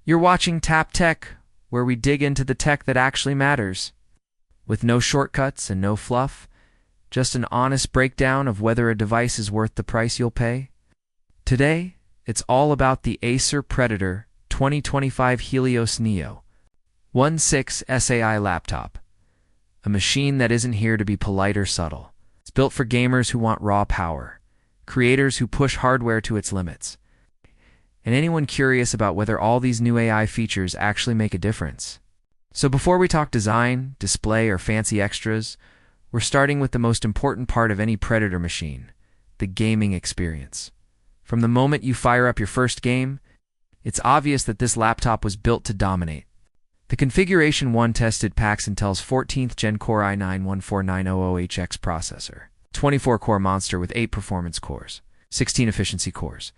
You're watching Tap Tech, where we dig into the tech that actually matters. With no shortcuts and no fluff, just an honest breakdown of whether a device is worth the price you'll pay. Today, it's all about the Acer Predator 2025 Helios Neo 1.6 SAI laptop. A machine that isn't here to be polite or subtle. It's built for gamers who want raw power, creators who push hardware to its limits, and anyone curious about whether all these new AI features actually make a difference. So before we talk design, display, or fancy extras, we're starting with the most important part of any Predator machine, the gaming experience. From the moment you fire up your first game, it's obvious that this laptop was built to dominate. The Configuration 1 tested packs Intel's 14th Gen Core i9-14900HX processor, 24-core monster with 8 performance cores, 16 efficiency cores,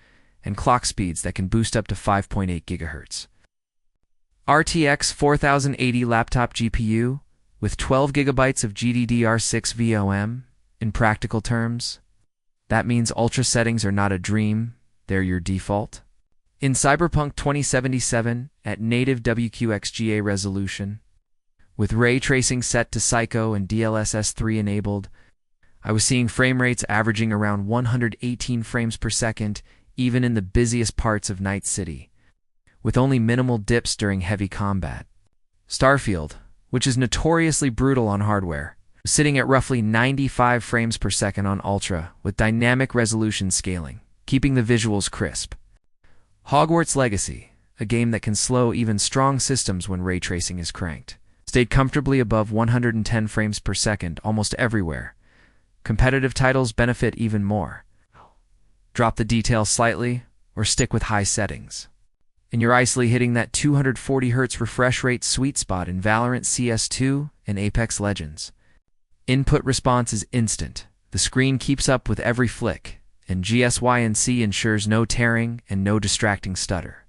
and clock speeds that can boost up to 5.8 GHz. RTX 4080 laptop GPU with 12 GB of GDDR6 VOM. In practical terms, that means ultra settings are not a dream, they're your default. In Cyberpunk 2077 at native WQXGA resolution, with ray tracing set to Psycho and DLSS 3 enabled, I was seeing frame rates averaging around 118 frames per second even in the busiest parts of Night City, with only minimal dips during heavy combat. Starfield, which is notoriously brutal on hardware, was sitting at roughly 95 frames per second on Ultra with dynamic resolution scaling, keeping the visuals crisp. Hogwarts Legacy, a game that can slow even strong systems when ray tracing is cranked, stayed comfortably above 110 frames per second almost everywhere. Competitive titles benefit even more. Drop the details slightly, or stick with high settings, and you're easily hitting that 240 Hz refresh rate sweet spot in Valorant CS2 and Apex Legends. Input response is instant. The screen keeps up with every flick, and GSYNC ensures no tearing and no distracting stutter.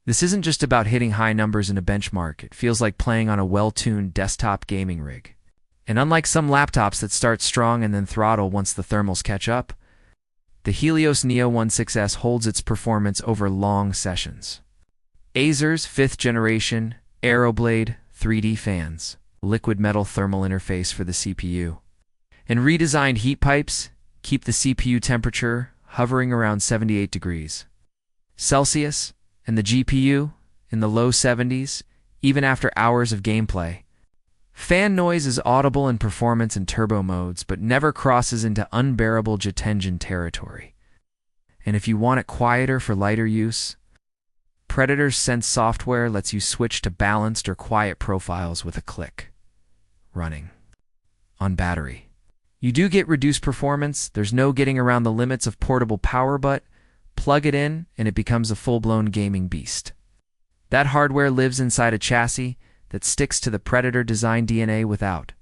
This isn't just about hitting high numbers in a benchmark, it feels like playing on a well-tuned desktop gaming rig. And unlike some laptops that start strong and then throttle once the thermals catch up, the Helios Neo 1.6S holds its performance over long sessions. Acer's 5th generation Aeroblade 3D fans, liquid metal thermal interface for the CPU, and redesigned heat pipes keep the CPU temperature hovering around 78 degrees Celsius, and the GPU in the low 70s, even after hours of gameplay. Fan noise is audible in performance and turbo modes, but never crosses into unbearable jet engine territory. And if you want it quieter for lighter use, Predator's Sense software lets you switch to balanced or quiet profiles with a click. Running on battery. You do get reduced performance, there's no getting around the limits of portable power, but plug it in and it becomes a full-blown gaming beast. That hardware lives inside a chassis that sticks to the Predator design DNA without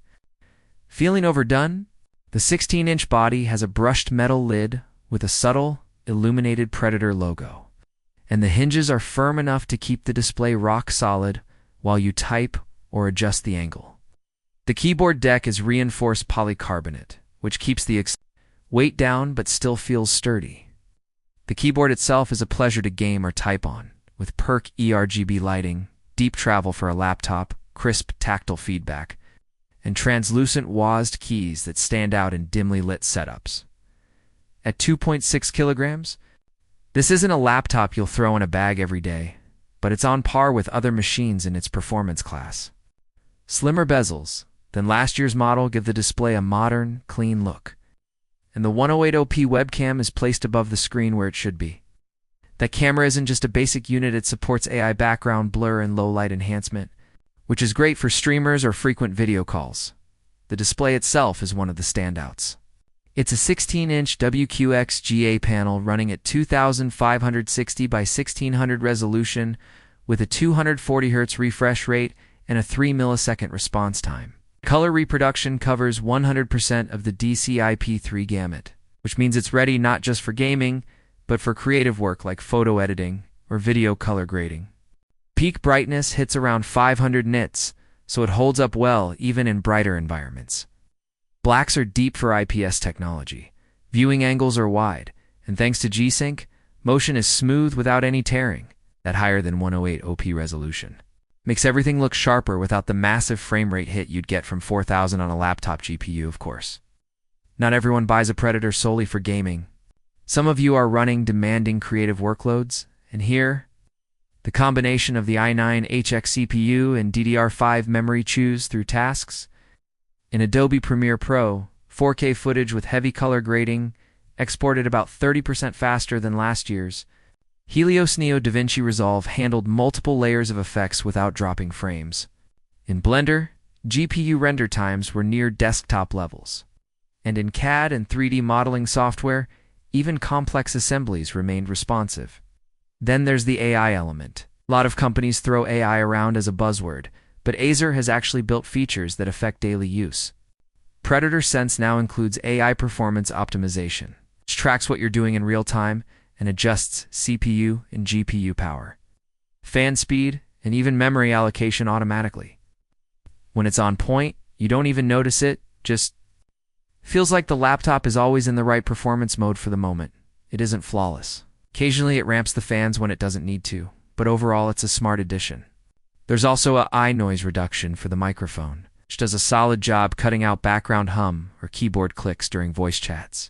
feeling overdone. The 16-inch body has a brushed metal lid with a subtle, illuminated Predator logo, and the hinges are firm enough to keep the display rock solid while you type or adjust the angle. The keyboard deck is reinforced polycarbonate, which keeps the weight down but still feels sturdy. The keyboard itself is a pleasure to game or type on, with PERC ERGB lighting, deep travel for a laptop, crisp tactile feedback, and translucent WASD keys that stand out in dimly lit setups. At 2.6 kilograms, this isn't a laptop you'll throw in a bag every day, but it's on par with other machines in its performance class. Slimmer bezels than last year's model give the display a modern, clean look, and the 1080p webcam is placed above the screen where it should be. That camera isn't just a basic unit, it supports AI background blur and low light enhancement, which is great for streamers or frequent video calls. The display itself is one of the standouts. It's a 16-inch WQXGA panel running at 2560 by 1600 resolution with a 240 Hz refresh rate and a 3 millisecond response time. Color reproduction covers 100% of the DCI-P3 gamut, which means it's ready not just for gaming, but for creative work like photo editing or video color grading. Peak brightness hits around 500 nits, so it holds up well even in brighter environments. Blacks are deep for IPS technology. Viewing angles are wide, and thanks to G-Sync, motion is smooth without any tearing. at higher than 108 OP resolution. Makes everything look sharper without the massive frame rate hit you'd get from 4000 on a laptop GPU, of course. Not everyone buys a Predator solely for gaming. Some of you are running demanding creative workloads, and here, the combination of the i9-HX CPU and DDR5 memory chews through tasks. In Adobe Premiere Pro, 4K footage with heavy color grading, exported about 30% faster than last year's. Helios Neo DaVinci Resolve handled multiple layers of effects without dropping frames. In Blender, GPU render times were near desktop levels. And in CAD and 3D modeling software, even complex assemblies remained responsive. Then there's the AI element. A lot of companies throw AI around as a buzzword, but Acer has actually built features that affect daily use. Predator Sense now includes AI performance optimization, which tracks what you're doing in real time and adjusts CPU and GPU power, fan speed, and even memory allocation automatically. When it's on point, you don't even notice it, just feels like the laptop is always in the right performance mode for the moment. It isn't flawless. Occasionally it ramps the fans when it doesn't need to, but overall it's a smart addition. There's also a eye noise reduction for the microphone, which does a solid job cutting out background hum or keyboard clicks during voice chats.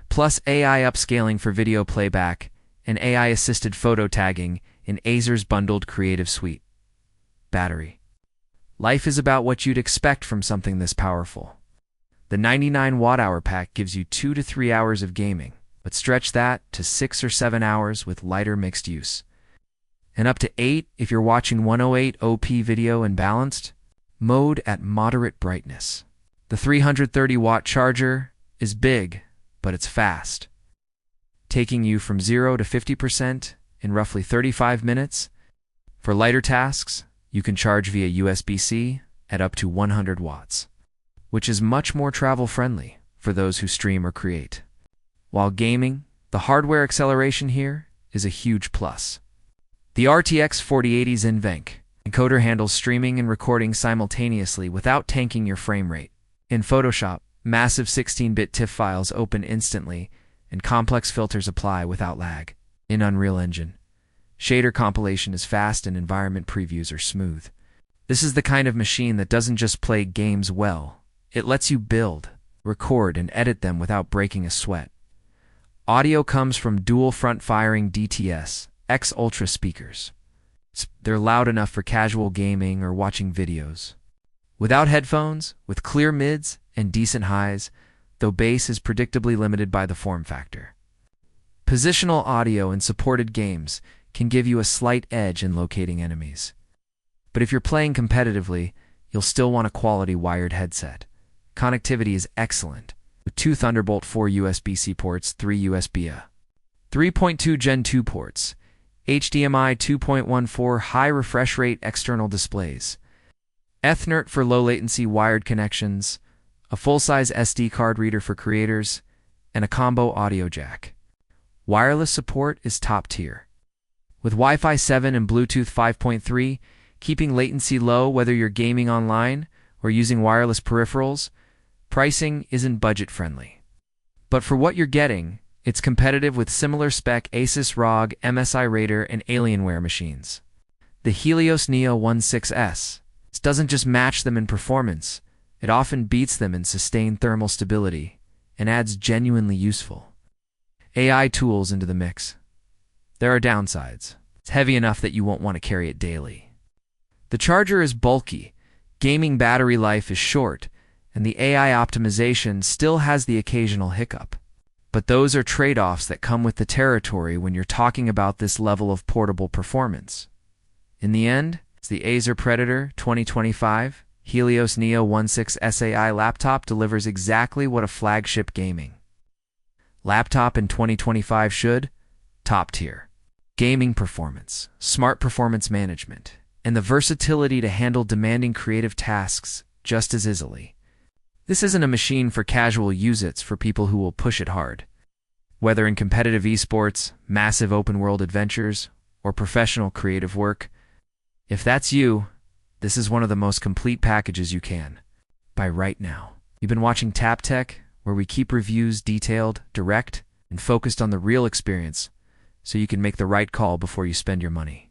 Plus AI upscaling for video playback and AI-assisted photo tagging in Acer's bundled Creative Suite. Battery. Life is about what you'd expect from something this powerful. The 99 watt-hour pack gives you 2 to 3 hours of gaming, but stretch that to 6 or 7 hours with lighter mixed use. And up to 8 if you're watching 108 OP video in balanced mode at moderate brightness. The 330 watt charger is big, but it's fast, taking you from 0 to 50% in roughly 35 minutes. For lighter tasks, you can charge via USB-C at up to 100 watts, which is much more travel-friendly for those who stream or create. While gaming, the hardware acceleration here is a huge plus. The RTX 4080's NVENC encoder handles streaming and recording simultaneously without tanking your frame rate. In Photoshop, massive 16-bit TIFF files open instantly, and complex filters apply without lag. In Unreal Engine, shader compilation is fast and environment previews are smooth. This is the kind of machine that doesn't just play games well, it lets you build, record, and edit them without breaking a sweat. Audio comes from dual front-firing DTS X Ultra speakers. They're loud enough for casual gaming or watching videos. Without headphones, with clear mids and decent highs, though bass is predictably limited by the form factor. Positional audio in supported games can give you a slight edge in locating enemies. But if you're playing competitively, you'll still want a quality wired headset. Connectivity is excellent, with 2 Thunderbolt 4 USB-C ports, 3 USB-A, 3.2 Gen 2 ports, HDMI 2.14 high refresh rate external displays, Ethernet for low-latency wired connections, a full-size SD card reader for creators, and a combo audio jack. Wireless support is top tier, with Wi-Fi 7 and Bluetooth 5.3, keeping latency low whether you're gaming online or using wireless peripherals. Pricing isn't budget-friendly, but for what you're getting, it's competitive with similar spec Asus ROG, MSI Raider, and Alienware machines. The Helios Neo 16S doesn't just match them in performance, it often beats them in sustained thermal stability and adds genuinely useful AI tools into the mix. There are downsides. It's heavy enough that you won't want to carry it daily. The charger is bulky, gaming battery life is short, and the AI optimization still has the occasional hiccup. But those are trade-offs that come with the territory when you're talking about this level of portable performance. In the end, it's the Acer Predator 2025 Helios Neo 16S AI laptop delivers exactly what a flagship gaming laptop in 2025 should: top tier gaming performance, smart performance management, and the versatility to handle demanding creative tasks just as easily. This isn't a machine for casual use-its for people who will push it hard. Whether in competitive esports, massive open-world adventures, or professional creative work, if that's you, this is one of the most complete packages you can buy right now. You've been watching Tap Tech, where we keep reviews detailed, direct, and focused on the real experience. so you can make the right call before you spend your money.